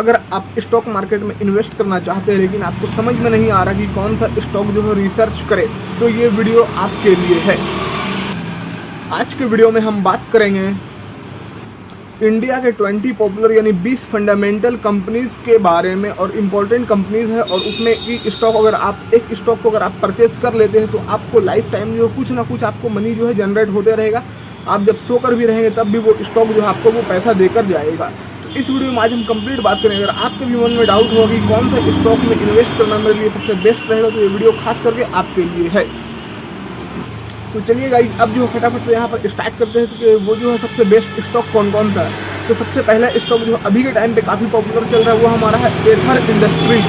अगर आप stock market में इन्वेस्ट करना चाहते हैं लेकिन आपको समझ में नहीं आ रहा कि कौन सा स्टॉक जो है रिसर्च करें, तो ये वीडियो आपके लिए है। आज के वीडियो में हम बात करेंगे इंडिया के 20 पॉपुलर यानी 20 फंडामेंटल कंपनीज के बारे में, और इम्पोर्टेंट कंपनीज है, और उसमें एक स्टॉक अगर आप एक स्टॉक को अगर आप परचेस कर लेते हैं तो आपको लाइफ टाइम जो कुछ ना कुछ आपको मनी जो है जनरेट होते रहेगा। आप जब सोकर भी रहेंगे तब भी वो स्टॉक जो है आपको वो पैसा देकर जाएगा। तो इस वीडियो में आज हम कंप्लीट बात करेंगे। अगर आपके भी मन में डाउट होगा कि कौन सा स्टॉक में इन्वेस्ट करना मेरे लिए सबसे बेस्ट रहेगा, तो ये वीडियो खास करके आपके लिए है। तो चलिए गाइस, अब जो फटाफट से यहाँ पर स्टार्ट करते हैं कि वो जो है सबसे बेस्ट स्टॉक कौन कौन सा है। तो सबसे पहला स्टॉक जो अभी के टाइम पे काफ़ी पॉपुलर चल रहा है वो हमारा है एथर इंडस्ट्रीज।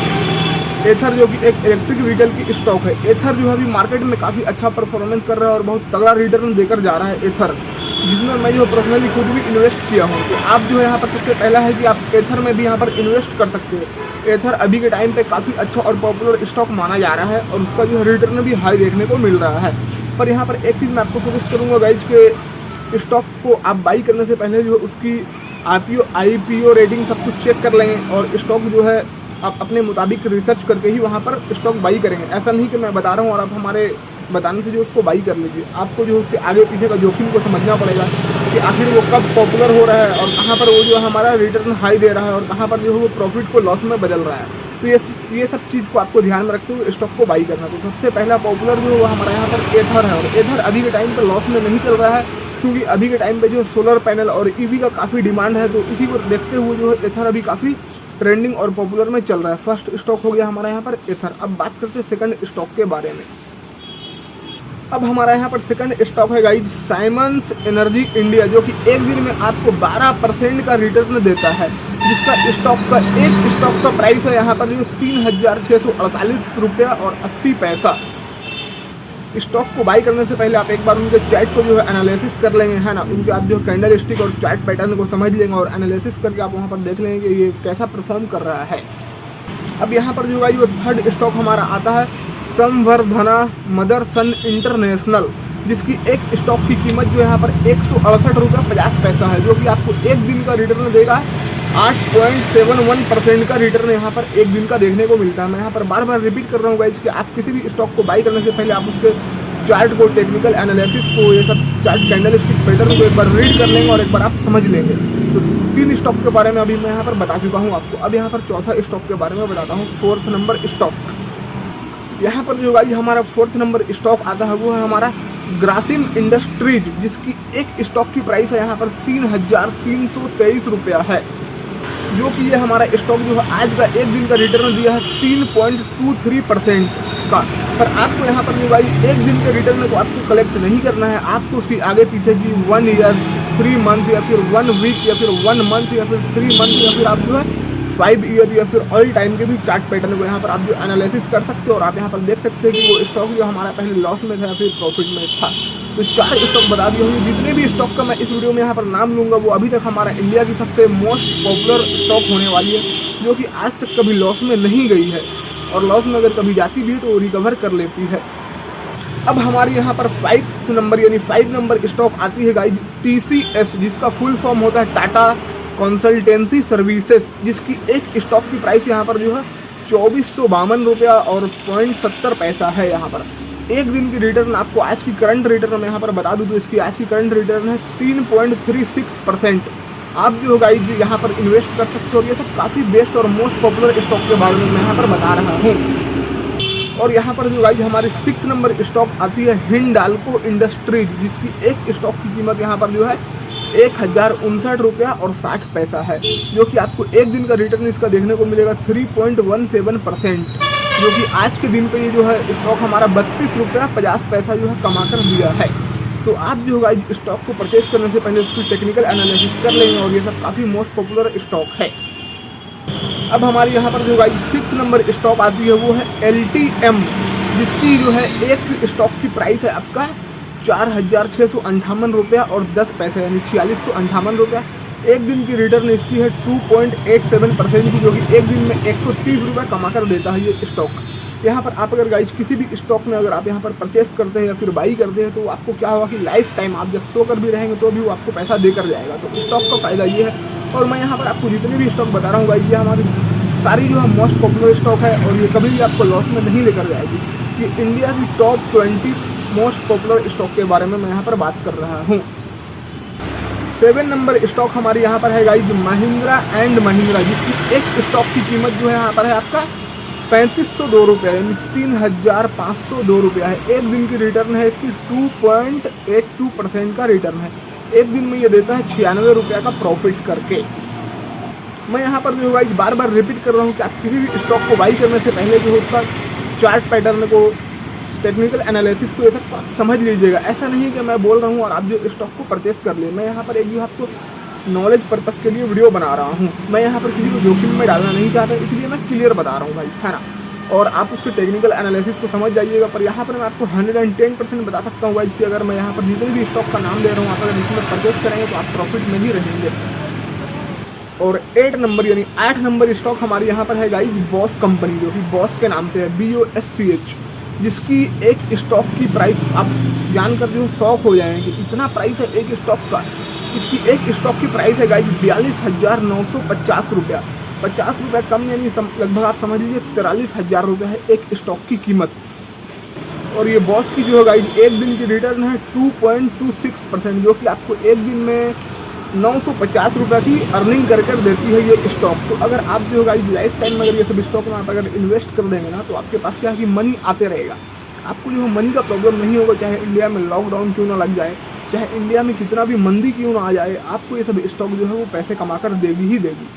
एथर जो कि एक इलेक्ट्रिक व्हीकल की स्टॉक है। एथर जो है अभी मार्केट में काफ़ी अच्छा परफॉर्मेंस कर रहा है और बहुत तगड़ा रिटर्न देकर जा रहा है एथर, जिसमें मैं जो पर्सनली खुद भी इन्वेस्ट किया हूँ। तो आप जो है यहाँ पर सबसे पहला है कि आप एथर में भी यहाँ पर इन्वेस्ट कर सकते हैं। एथर अभी के टाइम पे काफ़ी अच्छा और पॉपुलर स्टॉक माना जा रहा है और उसका जो है रिटर्न भी हाई देखने को मिल रहा है। पर यहाँ पर एक चीज़ मैं आपको सजेस्ट करूँगा गाइज के स्टॉक को आप बाई करने से पहले जो उसकी IPO रेटिंग सब कुछ चेक कर लेंगे, और स्टॉक जो है आप अपने मुताबिक रिसर्च करके ही वहाँ पर स्टॉक बाई करेंगे। ऐसा नहीं कि मैं बता रहा हूँ और आप हमारे बताने से जो उसको बाई कर लीजिए। आपको जो उसके आगे पीछे का जोखिम को समझना पड़ेगा कि आखिर वो कब पॉपुलर हो रहा है और कहाँ पर वो जो हमारा रिटर्न हाई दे रहा है और कहाँ पर जो है वो प्रॉफिट को लॉस में बदल रहा है। तो ये सब चीज़ को आपको ध्यान में रखते हुए स्टॉक को बाई करना। तो सबसे पहला पॉपुलर जो है वो हमारा यहाँ पर एथर है, और एथर अभी के टाइम पर लॉस में नहीं चल रहा है क्योंकि अभी के टाइम पे जो सोलर पैनल और EV का काफ़ी डिमांड है। तो इसी को देखते हुए जो है एथर अभी काफ़ी ट्रेंडिंग और पॉपुलर में चल रहा है। फर्स्ट स्टॉक हो गया हमारा यहाँ पर एथर। अब बात करते हैं सेकंड स्टॉक के बारे में। अब हमारा यहाँ पर सेकंड स्टॉक है गाइज साइमंस एनर्जी इंडिया, जो कि एक दिन में आपको 12% का रिटर्न देता है, जिसका एक स्टॉक का प्राइस है यहाँ पर जो 3,648 रुपया और 80 पैसा। स्टॉक को बाई करने से पहले आप एक बार उनके चार्ट को जो है एनालिसिस कर लेंगे, है ना। उनके आप जो कैंडल स्टिक और चार्ट पैटर्न को समझ लेंगे और एनालिसिस करके आप वहाँ पर देख लेंगे कि ये कैसा परफॉर्म कर रहा है। अब यहाँ पर जो है थर्ड स्टॉक हमारा आता है संवर्धना मदरसन इंटरनेशनल, जिसकी एक स्टॉक की कीमत जो यहाँ पर 168 रुपया 50 पैसा है, जो कि आपको एक दिन का रिटर्न देगा। 8.71% का रिटर्न यहाँ पर एक दिन का देखने को मिलता है। मैं यहाँ पर बार बार रिपीट कर रहा हूँ गाइस कि आप किसी भी स्टॉक को बाई करने से पहले आप उसके चार्ट को, टेक्निकल एनालिसिस को, ये सब चार्ट कैंडल स्टिक पैटर्न को एक बार रीड कर लेंगे और एक बार आप समझ लेंगे। तो 3 स्टॉक के बारे में अभी मैं यहाँ पर बता चुका हूँ आपको। अब यहाँ पर चौथा स्टॉक के बारे में बताता हूँ, 4th नंबर स्टॉक। यहाँ पर जो गाइस हमारा 4th नंबर स्टॉक आता है वो है हमारा ग्रासिम इंडस्ट्रीज, जिसकी एक स्टॉक की प्राइस है यहाँ पर 3,323 रुपया है, जो कि ये हमारा स्टॉक जो है आज का एक दिन का रिटर्न दिया है 3.23% का। पर आपको यहाँ पर जो भाई एक दिन के रिटर्न को आपको कलेक्ट नहीं करना है, आपको उसकी आगे पीछे की 1 ईयर, 3 मंथ या फिर 1 वीक या फिर 1 मंथ या फिर 3 मंथ या फिर आप जो है 5 ईयर या फिर ऑल टाइम के भी चार्ट पैटर्न को यहाँ पर आप जो एनालिसिस कर सकते हो, और आप यहाँ पर देख सकते हैं कि वो स्टॉक जो हमारा पहले लॉस में था या फिर प्रॉफिट में था। तो 4 स्टॉक बता दिए होंगे। जितने भी स्टॉक का मैं इस वीडियो में यहाँ पर नाम लूँगा वो अभी तक हमारा इंडिया की सबसे मोस्ट पॉपुलर स्टॉक होने वाली है, जो कि आज तक कभी लॉस में नहीं गई है, और लॉस में अगर कभी जाती भी है तो वो रिकवर कर लेती है। अब हमारे यहाँ पर 5 नंबर यानी 5 नंबर स्टॉक आती है गाइज TCS, जिसका फुल फॉर्म होता है टाटा कंसल्टेंसी सर्विसेज, जिसकी एक स्टॉक की प्राइस यहाँ पर जो है 2452 रुपया और 0.70 पैसा है। यहाँ पर एक दिन की रिटर्न आपको आज की करंट रिटर्न मैं यहाँ पर बता दूँ तो इसकी आज की करंट रिटर्न है 3.36%। आप जो गाइज यहाँ पर इन्वेस्ट कर सकते हो। ये सब काफ़ी बेस्ट और मोस्ट पॉपुलर स्टॉक के बारे में मैं यहाँ पर बता रहा हूँ। और यहाँ पर जो गाइज हमारी 6 नंबर स्टॉक आती है हिंडाल्को इंडस्ट्रीज, जिसकी एक स्टॉक की कीमत यहाँ पर जो है 1,059 रुपया और 60 पैसा है, जो कि आपको एक दिन का रिटर्न इसका देखने को मिलेगा 3.17%, जो कि आज के दिन पे ये जो है स्टॉक हमारा 32 रुपया 50 पैसा जो है कमा कर दिया है। तो आप जो गाइज स्टॉक को परचेज करने से पहले उसकी टेक्निकल एनालिसिस कर लेंगे, और ये सब काफ़ी मोस्ट पॉपुलर स्टॉक है। अब हमारे यहाँ पर जो गाइज 6 नंबर स्टॉक आती है वो है LTM, जिसकी जो है एक स्टॉक की प्राइस है आपका 4,658 रुपया और 10 पैसे यानी 4,658 रुपया। एक दिन की रिटर्न इसकी है 2.87% की, जो कि एक दिन में 130 रुपया कमा कर देता है ये स्टॉक। यहाँ पर आप अगर गाइज किसी भी स्टॉक में अगर आप यहाँ पर परचेस करते हैं या फिर बाई करते हैं तो आपको क्या होगा कि लाइफ टाइम आप जब सो कर भी रहेंगे तो भी वो आपको पैसा देकर जाएगा। तो स्टॉक का फ़ायदा ये है। और मैं यहाँ पर आपको जितने भी स्टॉक बता रहा हूँ गाइज, ये हमारी सारी जो है मोस्ट पॉपुलर स्टॉक है और ये कभी भी आपको लॉस में नहीं लेकर जाएगी। ये इंडिया की टॉप 20 मोस्ट पॉपुलर स्टॉक के बारे में मैं यहाँ पर बात कर रहा हूँ। 7 नंबर स्टॉक हमारे यहाँ पर है गाइज महिंद्रा एंड महिंद्रा, जिसकी एक स्टॉक की कीमत जो है यहाँ पर है आपका 3502 रुपये, यानी 3502 रुपया है। एक दिन की रिटर्न है इसकी 2.82% का रिटर्न है। एक दिन में ये देता है 96 रुपये का प्रॉफिट करके। मैं यहाँ पर जो गाइज बार बार रिपीट कर रहा हूँ कि आप किसी भी स्टॉक को बाई करने से पहले जो उसका चार्ट पैटर्न को, टेक्निकल एनालिसिस को ये सब समझ लीजिएगा। ऐसा नहीं कि मैं बोल रहा हूँ और आप जो स्टॉक को परचेस कर लिए। मैं यहाँ पर एक जो आपको नॉलेज पर्पस के लिए वीडियो बना रहा हूँ। मैं यहाँ पर किसी को जोखिम में डालना नहीं चाहता, इसलिए मैं क्लियर बता रहा हूँ भाई, है ना। और आप उसके टेक्निकल एनालिसिस को समझ जाइएगा। पर यहाँ पर मैं आपको 110% बता सकता हूँ भाई कि अगर मैं यहाँ पर जितने भी स्टॉक का नाम दे रहा हूँ आप अगर इसमें परचेस करेंगे तो आप प्रॉफिट में ही रहेंगे। और 8 नंबर यानी 8 नंबर स्टॉक हमारे यहाँ पर है गाइज बॉस कंपनी, जो कि बॉस के नाम से है, BOSCH, जिसकी एक स्टॉक की प्राइस आप जानकर जो शॉक हो जाएंगे, इतना प्राइस है एक स्टॉक का। इसकी एक स्टॉक की प्राइस है गाइज 42,950 रुपया, 50 रुपये कम, यानी लगभग आप समझ लीजिए 43,000 रुपये है एक स्टॉक की कीमत। और ये बॉस की जो है गाइज एक दिन की रिटर्न है 2.26%, जो कि आपको एक दिन में 950 रुपये की अर्निंग कर देती है ये स्टॉक। तो अगर आप जो गाइज लाइफ टाइम में अगर ये सब स्टॉक में आप अगर इन्वेस्ट कर देंगे ना तो आपके पास क्या है कि मनी आते रहेगा। आपको जो मनी का प्रॉब्लम नहीं होगा, चाहे इंडिया में लॉकडाउन क्यों ना लग जाए, चाहे इंडिया में कितना भी मंदी क्यों ना आ जाए, आपको ये सब स्टॉक जो है वो पैसे कमा कर देगी ही देगी।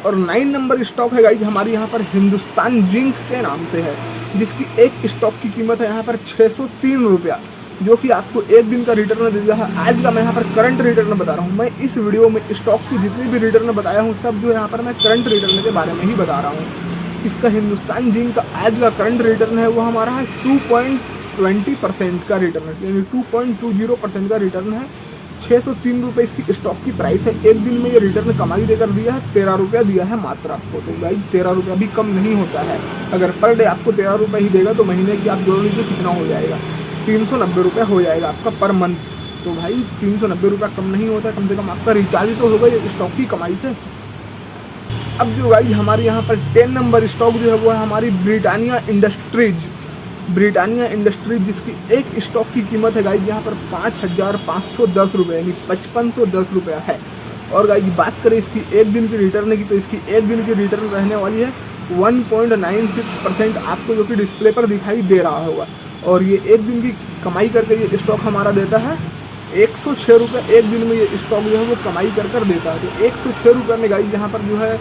और 9 नंबर स्टॉक है गाइज हमारे यहाँ पर हिंदुस्तान जिंक के नाम से है, जिसकी एक स्टॉक की कीमत है यहाँ पर 603 रुपया, जो कि आपको एक दिन का रिटर्न दे दिया है। आज का मैं यहाँ पर करंट रिटर्न बता रहा हूँ। मैं इस वीडियो में स्टॉक की जितनी भी रिटर्न बताया हूँ सब जो यहाँ पर मैं करंट रिटर्न के बारे में ही बता रहा हूँ। इसका हिंदुस्तान जिंक का आज का करंट रिटर्न है वो हमारा है 2.20% का रिटर्न है, यानी 2.20% का रिटर्न है। 603 रुपये इसकी स्टॉक की प्राइस है। एक दिन में ये रिटर्न कमाई देकर दिया है, 13 रुपया दिया है मात्र आपको। तो गाइज 13 रुपया भी कम नहीं होता है। अगर पर डे आपको 13 रुपये ही देगा तो महीने की आप जोड़ लीजिए कितना हो जाएगा, 390 रुपये हो जाएगा आपका पर मंथ। तो भाई 390 रुपये कम नहीं होता है, कम से कम आपका रिचार्ज तो होगा ये स्टॉक की कमाई से। अब जो गाइज हमारे यहाँ पर 10 नंबर स्टॉक जो है वो है हमारी ब्रिटानिया इंडस्ट्रीज, जिसकी एक स्टॉक की कीमत है गाइज यहाँ पर 5,510 रुपये, यानी 5,510 रुपया है। और गाइज बात करें इसकी एक दिन की रिटर्न की, तो इसकी एक दिन की रिटर्न रहने वाली है 1.96%, आपको जो कि डिस्प्ले पर दिखाई दे रहा होगा। और ये एक दिन की कमाई करके ये स्टॉक हमारा देता है 106 रुपये। एक दिन में ये स्टॉक जो है वो कमाई कर देता है। तो 106 रुपये में गाइज यहाँ पर जो है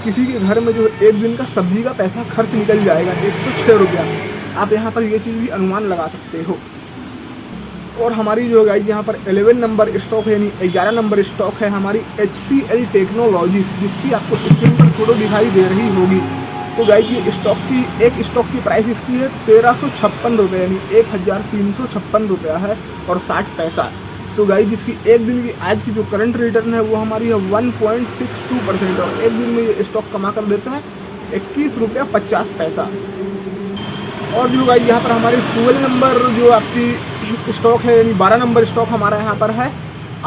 किसी के घर में जो एक दिन का सब्जी का पैसा खर्च निकल जाएगा, 106 रुपया। आप यहाँ पर ये चीज़ भी अनुमान लगा सकते हो। और हमारी जो गाइज यहाँ पर 11 नंबर स्टॉक है, यानी 11 नंबर स्टॉक है हमारी HCL टेक्नोलॉजीज, जिसकी आपको स्क्रीन पर फोटो दिखाई दे रही होगी। तो गाइज ये एक स्टॉक की प्राइस इसकी है 1356 रुपये, यानी 1,356 रुपया है और 60 पैसा। तो गाइज इसकी एक दिन की आज की जो करंट रिटर्न है वो हमारी है 1.62%, और एक दिन में ये स्टॉक कमा कर देता है 21 रुपया 50 पैसा। और जो गाइज यहाँ पर हमारे 12 नंबर जो आपकी स्टॉक है, यानी 12 नंबर स्टॉक हमारा यहाँ पर है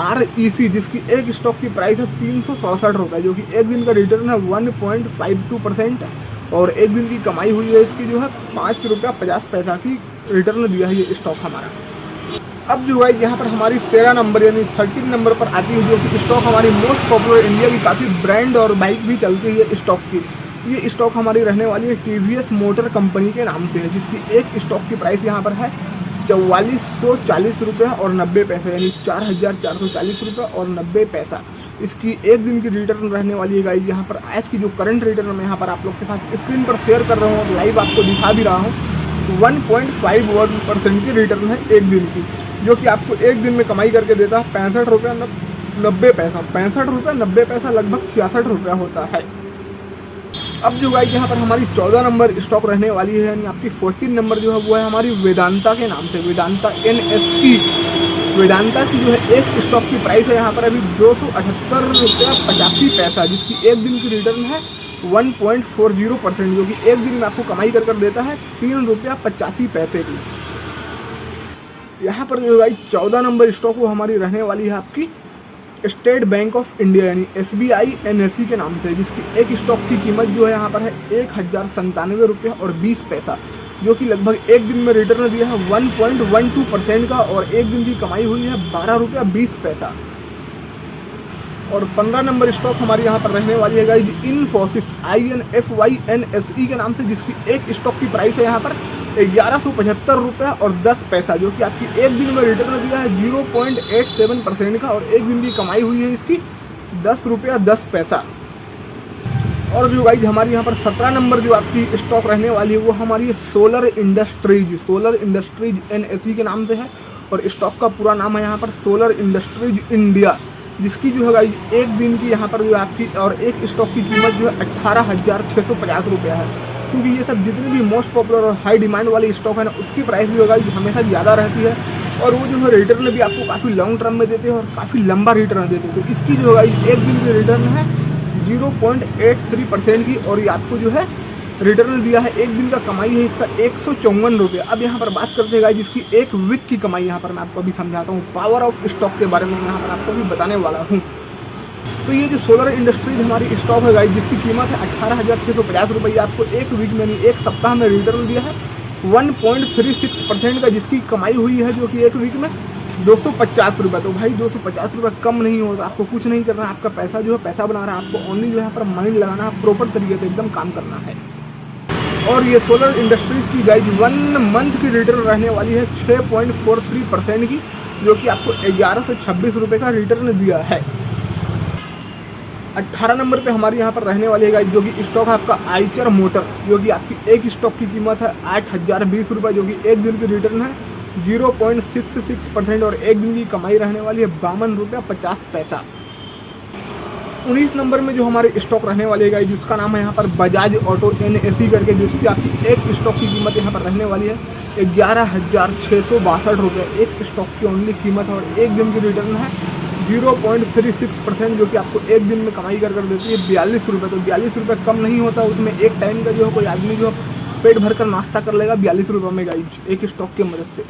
REC, जिसकी एक स्टॉक की प्राइस है 367 रुपये, जो कि एक दिन का रिटर्न है 1.52%, और एक दिन की कमाई हुई है इसकी जो है 5 रुपया 50 पैसा की रिटर्न दिया है ये स्टॉक हमारा। अब जो गाइज यहाँ पर हमारी 13 नंबर यानी 13 नंबर पर आती है जो कि स्टॉक हमारी मोस्ट पॉपुलर, इंडिया की काफ़ी ब्रांड और बाइक भी चलती है स्टॉक की। ये स्टॉक हमारी रहने वाली है TVS मोटर कंपनी के नाम से है, जिसकी एक स्टॉक की प्राइस यहाँ पर है 4440 रुपये और 90 पैसे, यानी 4,440 रुपये और 90 पैसा। इसकी एक दिन की रिटर्न रहने वाली है गाइज यहाँ पर। आज की जो करंट रिटर्न मैं यहाँ पर आप लोग के साथ स्क्रीन पर शेयर कर रहा हूँ और लाइव आपको दिखा भी रहा हूँ, 1.51% की रिटर्न है एक दिन की, जो कि आपको एक दिन में कमाई करके देता है 65 रुपये 90 पैसा। 65 रुपये 90 पैसा लगभग 66 रुपया होता है। अब जो गाइज यहाँ पर हमारी 14 नंबर स्टॉक रहने वाली है, यानी आपकी 14 नंबर जो है वो है हमारी वेदांता के नाम से, वेदांता NSE। वेदांता की जो है एक स्टॉक की प्राइस है यहाँ पर अभी 278 रुपया 85 पैसा, जिसकी एक दिन की रिटर्न है 1.40%, जो कि एक दिन में आपको कमाई कर देता है 3 रुपया 85 पैसे की। यहाँ पर जो भाई 14 नंबर स्टॉक वो हमारी रहने वाली है आपकी स्टेट बैंक ऑफ इंडिया यानी SBI NSE के नाम से, जिसकी एक स्टॉक की कीमत जो है यहाँ पर है 1097 रुपया और 20 पैसा, जो कि लगभग एक दिन में रिटर्न दिया है 1.12% का, और एक दिन की कमाई हुई है 12 रुपया 20 पैसा। और 15 नंबर स्टॉक हमारी यहाँ पर रहने वाली है गाइज इन्फोसिस INFYNSE के नाम से, जिसकी एक स्टॉक की प्राइस है यहाँ पर 1175 रुपया और 10 पैसा, जो कि आपकी एक दिन में रिटर्न दिया है 0.87% का, और एक दिन की कमाई हुई है इसकी 10 रुपया 10 पैसा। और जो गाइज हमारी यहाँ पर 17 नंबर जो आपकी स्टॉक रहने वाली है वो हमारी सोलर इंडस्ट्रीज NSE के नाम से है, और स्टॉक का पूरा नाम है यहाँ पर सोलर इंडस्ट्रीज इंडिया, जिसकी जो है गाइज एक दिन की यहाँ पर जो आपकी और एक स्टॉक की कीमत जो है 18,650 रुपया है, क्योंकि ये सब जितनी भी मोस्ट पॉपुलर और हाई डिमांड वाली स्टॉक है ना उसकी प्राइस भी होगा हमेशा ज़्यादा रहती है, और वो जो है रिटर्न भी आपको काफ़ी लॉन्ग टर्म में देते हैं और काफ़ी लंबा रिटर्न देते हैं। तो इसकी जो है एक दिन की रिटर्न है 0.83% की, और ये आपको जो है रिटर्न दिया है एक दिन का कमाई है इसका 154 रुपये। अब यहाँ पर बात करते हैं जिसकी एक वीक की कमाई यहाँ पर मैं आपको अभी समझाता हूँ, पावर ऑफ स्टॉक के बारे में यहाँ पर आपको भी बताने वाला हूँ। तो ये जो सोलर इंडस्ट्रीज हमारी स्टॉक है गाइस, जिसकी कीमत है 18,650 रुपये, आपको एक वीक में नहीं एक सप्ताह में रिटर्न दिया है 1.36% का, जिसकी कमाई हुई है जो कि एक वीक में 250 रुपये। तो भाई 250 रुपये कम नहीं होगा, आपको कुछ नहीं करना, आपका पैसा जो है पैसा बना रहा है, आपको ओनली जो है पर माइंड लगाना है, प्रॉपर तरीके से एकदम काम करना है। और ये सोलर इंडस्ट्रीज की गाइज 1 मंथ की रिटर्न रहने वाली है 6.43% की, जो कि आपको 11 से 26 रुपये का रिटर्न दिया है। 18 नंबर पे हमारी यहाँ पर रहने वाली है गाइज जो कि स्टॉक है आपका आइचर मोटर, जो कि आपकी एक स्टॉक की कीमत है 8,020 रुपये, जो कि एक दिन की रिटर्न है 0.66%, और एक दिन की कमाई रहने वाली है 52 रुपया 50 पैसा। 19 नंबर में जो हमारे स्टॉक रहने वाली है गाइस, जिसका नाम है यहाँ पर बजाज ऑटो NSE करके, जिसकी आपकी एक स्टॉक की कीमत यहाँ पर रहने वाली है 11,662 रुपये, एक स्टॉक की ओनली कीमत है, और एक दिन की रिटर्न है 0.36%, जो कि आपको एक दिन में कमाई कर देती है 42 रुपये। तो 42 रुपये कम नहीं होता, उसमें एक टाइम का जो है कोई आदमी जो पेट भर कर नाश्ता कर लेगा 42 रुपये में गाइस एक स्टॉक की मदद से।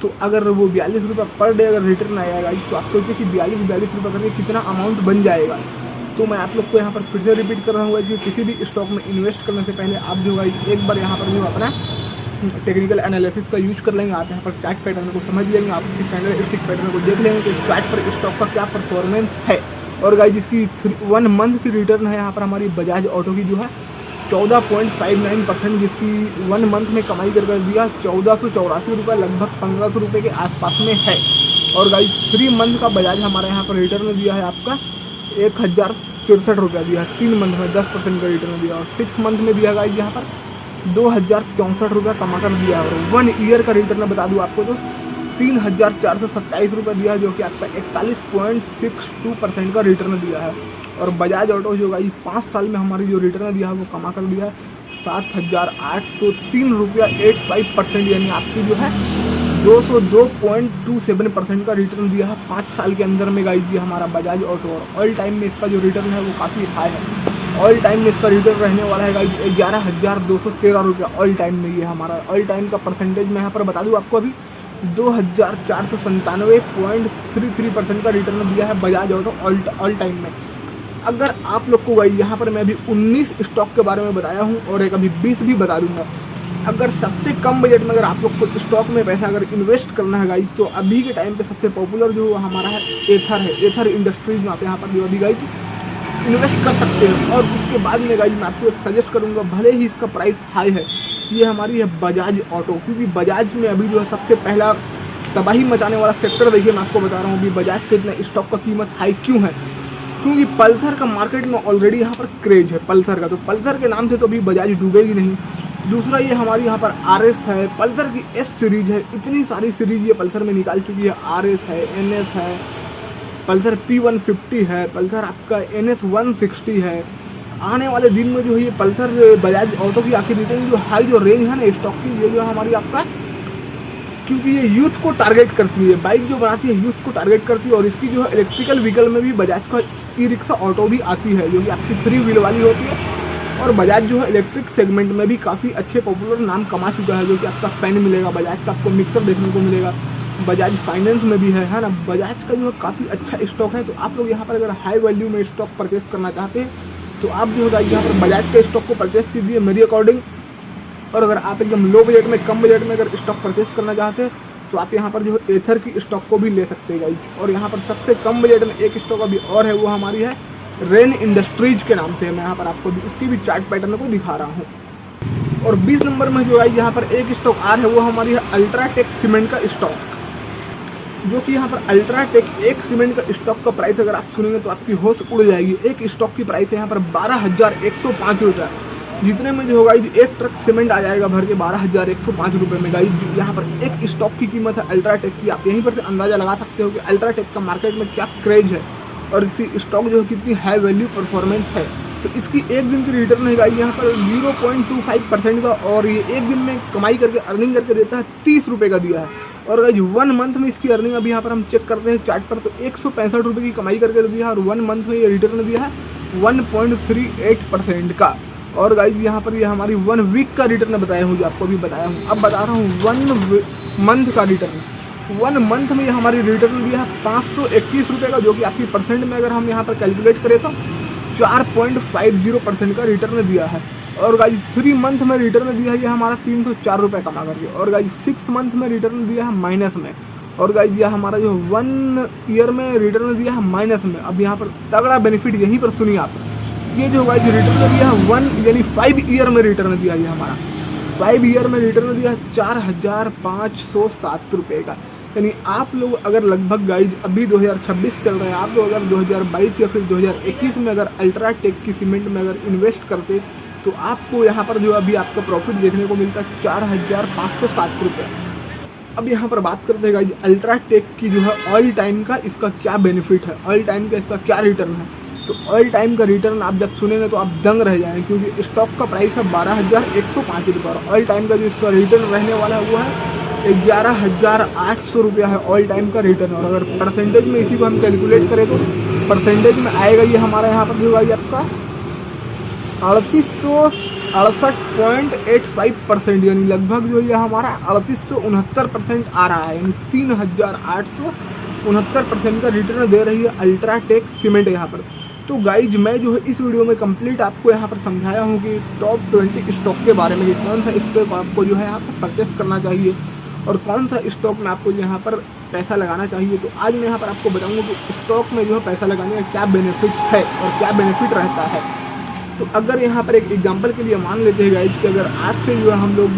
तो अगर वो 42 रुपये पर डे अगर रिटर्न आएगा गाइस, तो आप सोचिए कि 42 रुपये करके कितना अमाउंट बन जाएगा। तो मैं आप लोग को यहाँ पर फिर से रिपीट कर रहा हूँ कि किसी भी स्टॉक में इन्वेस्ट करने से पहले आप जो गाइस एक बार यहाँ पर जो अपना टेक्निकल एनालिसिस का यूज कर लेंगे, आप यहाँ पर चार्ट पैटर्न को समझ लेंगे, आप इसकी कैंडलस्टिक पैटर्न को देख लेंगे कि चार्ट पर स्टॉक का क्या परफॉर्मेंस है। और गाइस जिसकी 1 मंथ की रिटर्न है यहाँ पर हमारी बजाज ऑटो की जो है 14.59%, जिसकी 1 मंथ में कमाई कर दिया 1484 रुपये, लगभग 1500 रुपये के आसपास में है। और गाइस 3 मंथ का बजाज हमारे यहाँ पर रिटर्न दिया है आपका 1,064 रुपया दिया है, 3 मंथ में 10% का रिटर्न दिया, और 6 मंथ में दिया गाइस यहाँ पर 2,064 रुपया कमा कर दिया, और 1 ईयर का रिटर्न बता दूँ आपको तो 3,427 रुपये दिया, जो कि आपका 41.62% का रिटर्न दिया है। और बजाज ऑटो जो गाइस 5 साल में हमारी जो रिटर्न दिया है वो कमा कर दिया है 7,803 रुपया 85%, यानी आपकी जो है 202.27% का रिटर्न दिया है 5 साल के अंदर में गाइस ये हमारा बजाज ऑटो। और ऑल टाइम में इसका जो रिटर्न है वो काफ़ी हाई है, ऑल टाइम में इसका रिटर्न रहने वाला है गाइस 11,213 रुपया ऑल टाइम में। ये हमारा ऑल टाइम का परसेंटेज मैं यहाँ पर बता दूँ आपको, अभी 2,497.33% का रिटर्न दिया है बजाज ऑटो ऑल टाइम में। अगर आप लोग को गाइस यहाँ पर मैं अभी 19 स्टॉक के बारे में बताया हूँ और एक अभी 20 भी बता दूंगा। अगर सबसे कम बजट में अगर आप लोग को स्टॉक में पैसा अगर इन्वेस्ट करना है गाइस, तो अभी के टाइम पे सबसे पॉपुलर जो हमारा है एथर है, एथर इंडस्ट्रीज में आप यहाँ पर जो अभी गाइस इन्वेस्ट कर सकते हैं। और उसके बाद में गाइस मैं आपको सजेस्ट करूँगा, भले ही इसका प्राइस हाई है, ये हमारी है बजाज ऑटो, क्योंकि बजाज में अभी जो है सबसे पहला तबाही मचाने वाला सेक्टर देखिए मैं आपको बता रहा हूँ अभी बजाज के इतना स्टॉक का कीमत हाई क्यों है, क्योंकि पल्सर का मार्केट में ऑलरेडी यहाँ पर क्रेज है पल्सर का, तो पल्सर के नाम से तो अभी बजाज डूबेगी नहीं। दूसरा ये हमारी यहाँ पर RS है, पल्सर की S सीरीज है, इतनी सारी सीरीज ये पल्सर में निकाल चुकी है, RS है, NS है, पल्सर P150 है, पल्सर आपका NS 160 है। आने वाले दिन में जो है ये पल्सर बजाज ऑटो की आखिर रिटर्न जो हाई जो रेंज है ना स्टॉक की, ये जो हमारी आपका, क्योंकि ये यूथ को टारगेट करती है, बाइक जो बनाती है यूथ को टारगेट करती है। और इसकी जो है इलेक्ट्रिकल व्हीकल में भी बजाज का ई-रिक्शा ऑटो भी आती है, जो कि आपकी 3 व्हील वाली होती है, और बजाज जो है इलेक्ट्रिक सेगमेंट में भी काफ़ी अच्छे पॉपुलर नाम कमा चुका है, जो कि आपका फैन मिलेगा, बजाज का आपको मिक्सर देखने को मिलेगा, बजाज फाइनेंस में भी है ना। बजाज का जो है काफ़ी अच्छा स्टॉक है। तो आप लोग यहाँ पर अगर हाई वैल्यू में स्टॉक परचेस करना चाहते हैं तो आप जो है यहाँ पर बजाज के स्टॉक को परचेस कीजिए मेरी अकॉर्डिंग। और अगर आप एकदम लो बजट में, कम बजट में अगर स्टॉक परचेस करना चाहते हैं तो आप यहाँ पर जो है एथर की स्टॉक को भी ले सकते हैं गाइज। और यहाँ पर सबसे कम बजट में एक स्टॉक अभी और है, वो हमारी है रेन इंडस्ट्रीज के नाम से। मैं यहाँ पर आपको उसकी भी चार्ट पैटर्न को दिखा रहा हूँ। और 20 नंबर में जो गाइज यहाँ पर एक स्टॉक आ रहा है, वो हमारी है अल्ट्राटेक सीमेंट का स्टॉक, जो कि यहाँ पर अल्ट्राटेक एक सीमेंट का स्टॉक का प्राइस अगर आप सुनेंगे तो आपकी होश उड़ जाएगी। एक स्टॉक की प्राइस है यहाँ पर 12,105 रुपये, जितने में जो होगा एक ट्रक सीमेंट आ जाएगा भर के 12,105 रुपये में गाइज। यहाँ पर एक स्टॉक की कीमत है अल्ट्राटेक की। आप यहीं पर से अंदाजा लगा सकते हो कि अल्ट्राटेक का मार्केट में क्या क्रेज है और इसकी स्टॉक जो है कितनी हाई वैल्यू परफॉर्मेंस है। तो इसकी एक दिन की रिटर्न है गाइज यहाँ पर 0.25% का, और ये एक दिन में कमाई करके अर्निंग करके देता है 30 रुपये का दिया है। और गाइज 1 मंथ में इसकी अर्निंग अभी यहाँ पर हम चेक करते हैं चार्ट पर, तो 165 रुपये की कमाई करके दिया है और 1 मंथ में ये रिटर्न दिया है 1.38% का। और गाइज यहाँ पर ये हमारी 1 वीक का रिटर्न बताया हूँ, जो आपको भी बताया हूँ। अब बता रहा हूँ 1 मंथ का रिटर्न। 1 मंथ में ये हमारी रिटर्न दिया है 521 रुपये का, जो कि आपकी परसेंट में अगर हम यहाँ पर कैलकुलेट करें तो 4.50% का रिटर्न दिया है। और गाइज 3 मंथ में रिटर्न दिया है ये हमारा 304 रुपये कमा करके। और गाइज 6 मंथ में रिटर्न दिया है माइनस में। और गाइज यह हमारा जो 1 ईयर में रिटर्न दिया है माइनस में। अब यहाँ पर तगड़ा बेनिफिट यहीं पर सुनिए आप, ये जो गाइज रिटर्न दिया है 1 यानी 5 ईयर में रिटर्न दिया है हमारा, 5 ईयर में रिटर्न दिया है 4,507 रुपये का। यानी आप लोग अगर लगभग गाइज अभी 2026 चल रहे हैं, आप लोग अगर 2022 या फिर 2021 में अगर अल्ट्राटेक की सीमेंट में अगर इन्वेस्ट करते तो आपको यहाँ पर जो अभी आपका प्रॉफिट देखने को मिलता है 4,507 रुपये। अब यहाँ पर बात करते हैं गाइज अल्ट्राटेक की जो है ऑयल टाइम का इसका क्या बेनिफिट है, ऑयल टाइम का इसका क्या रिटर्न है। तो ऑयल टाइम का रिटर्न आप जब सुनेंगे तो आप दंग रह जाएंगे, क्योंकि स्टॉक का प्राइस है 12,105 रुपये और ऑयल टाइम का जो इसका रिटर्न रहने वाला है वो है 11,800 रुपया है ऑयल टाइम का रिटर्न। और अगर परसेंटेज में इसी को हम कैलकुलेट करें तो परसेंटेज में आएगा ये हमारा यहाँ पर जो आएगा आपका 3868.85%, यानी लगभग जो ये हमारा 3869% आ रहा है, यानी 3,869% का रिटर्न दे रही है अल्ट्राटेक सीमेंट यहाँ पर। तो गाइज मैं जो है इस वीडियो में कंप्लीट आपको यहाँ पर समझाया हूँ कि टॉप 20 स्टॉक के बारे में, कि कौन सा स्टॉक आपको जो है यहाँ पर परचेस करना चाहिए और कौन सा स्टॉक में आपको यहाँ पर पैसा लगाना चाहिए। तो आज मैं यहाँ पर आपको बताऊँगा कि स्टॉक में जो है पैसा लगाने का क्या बेनिफिट है और क्या बेनिफिट रहता है। तो अगर यहाँ पर एक एग्जांपल के लिए मान लेते हैं गाइज कि अगर आज से जो है हम लोग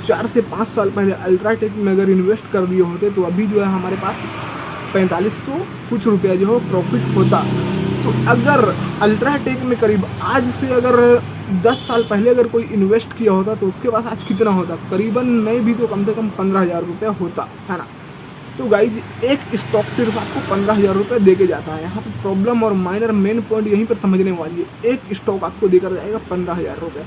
4 से 5 साल पहले अल्ट्राटेक में अगर इन्वेस्ट कर दिए होते तो अभी जो है हमारे पास 4500 कुछ रुपया जो है प्रॉफिट होता। तो अगर अल्ट्राटेक में करीब आज से अगर 10 साल पहले अगर कोई इन्वेस्ट किया होता तो उसके पास आज कितना होता, करीबन नहीं भी तो कम से कम 15,000 रुपया होता, है ना। तो गाइज एक स्टॉक सिर्फ आपको 15,000 रुपये दे के जाता है। यहाँ पर प्रॉब्लम और माइनर मेन पॉइंट यहीं पर समझने वाली है, एक स्टॉक आपको देकर जाएगा 15,000 रुपये।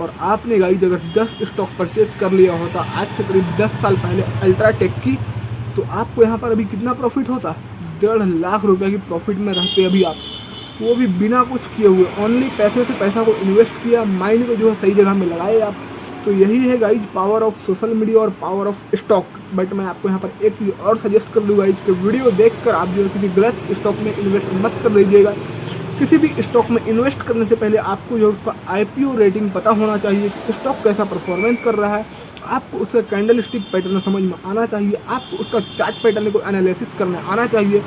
और आपने गाइज अगर 10 स्टॉक परचेस कर लिया होता आज से करीब 10 साल पहले अल्ट्राटेक की, तो आपको यहाँ पर अभी कितना प्रॉफिट होता, 1.5 लाख रुपये की प्रॉफिट में रहते अभी आप, वो भी बिना कुछ किए हुए, ओनली पैसे से पैसा को इन्वेस्ट किया, माइंड को जो है सही जगह में लगाए आप। तो यही है guys power of social media और पावर ऑफ स्टॉक। बट मैं आपको यहाँ पर एक चीज़ और सजेस्ट कर दूँ गाइज कि वीडियो देखकर आप जो है किसी गलत स्टॉक में इन्वेस्ट मत कर दीजिएगा। किसी भी स्टॉक में इन्वेस्ट करने से पहले आपको जो उसका IPO रेटिंग पता होना चाहिए कि स्टॉक कैसा परफॉर्मेंस कर रहा है, आपको उसका कैंडल स्टिक पैटर्न समझ में आना चाहिए, आपको उसका चार्ट पैटर्न को एनालिसिस करना आना चाहिए,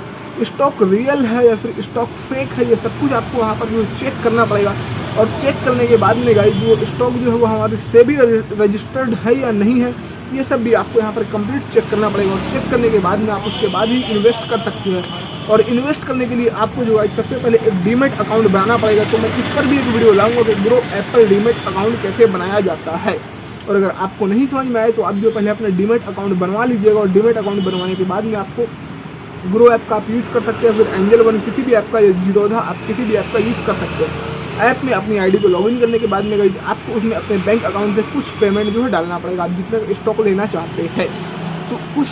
स्टॉक रियल है या फिर स्टॉक फेक है, ये सब कुछ आपको वहाँ पर जो चेक करना पड़ेगा। और चेक करने के बाद में गाइस वो स्टॉक जो है वो हमारे सेबी रजिस्टर्ड है या नहीं है, ये सब भी आपको यहाँ पर कंप्लीट चेक करना पड़ेगा। और चेक करने के बाद में आप उसके बाद ही इन्वेस्ट कर सकते हैं। और इन्वेस्ट करने के लिए आपको जो है सबसे पहले एक डीमेट अकाउंट बनाना पड़ेगा। तो मैं इस पर भी एक वीडियो लाऊंगा कि ग्रो ऐप पर डीमेट अकाउंट कैसे बनाया जाता है। और अगर आपको नहीं समझ में आए तो आप जो पहले अपना डीमेट अकाउंट बनवा लीजिएगा। और डीमेट अकाउंट बनवाने के बाद में आपको ग्रो ऐप का आप यूज़ कर सकते हैं, फिर एंजल वन किसी भी ऐप का, या जीरोधा आप किसी भी ऐप का यूज़ कर सकते हैं। ऐप में अपनी आईडी को लॉगिन करने के बाद में आपको उसमें अपने बैंक अकाउंट से कुछ पेमेंट जो है डालना पड़ेगा, आप जितना स्टॉक लेना चाहते हैं। तो उस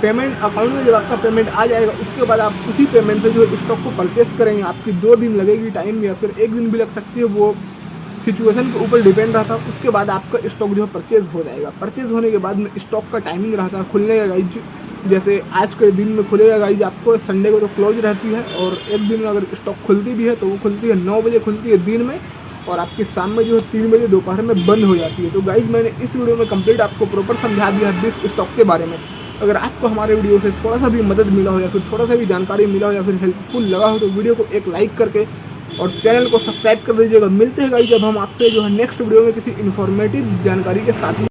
पेमेंट अकाउंट में जब आपका पेमेंट आ जाएगा उसके बाद आप उसी पेमेंट से जो स्टॉक को परचेस करेंगे। आपकी 2 दिन लगेगी टाइम, या फिर 1 दिन भी लग सकती है, वो सिचुएशन के ऊपर डिपेंड रहता है। उसके बाद आपका स्टॉक जो है परचेज हो जाएगा। परचेज होने के बाद में स्टॉक का टाइमिंग रहता है खुलने का गाइज, जैसे आज के दिन में खुलेगा गाइज आपको संडे को तो क्लोज रहती है, और एक दिन में अगर स्टॉक खुलती भी है तो वो खुलती है 9 बजे खुलती है दिन में, और आपकी शाम में जो है 3 बजे दोपहर में बंद हो जाती है। तो गाइज मैंने इस वीडियो में कंप्लीट आपको प्रॉपर समझा दिया है बिस्क स्टॉक के बारे में। अगर आपको हमारे वीडियो से थोड़ा सा भी मदद मिला हो या फिर थोड़ा सा भी जानकारी मिला हो या फिर हेल्पफुल लगा हो तो वीडियो को एक लाइक करके और चैनल को सब्सक्राइब कर दीजिएगा। मिलते हैं गाइस जब हम आपसे जो है नेक्स्ट वीडियो में किसी इन्फॉर्मेटिव जानकारी के साथ।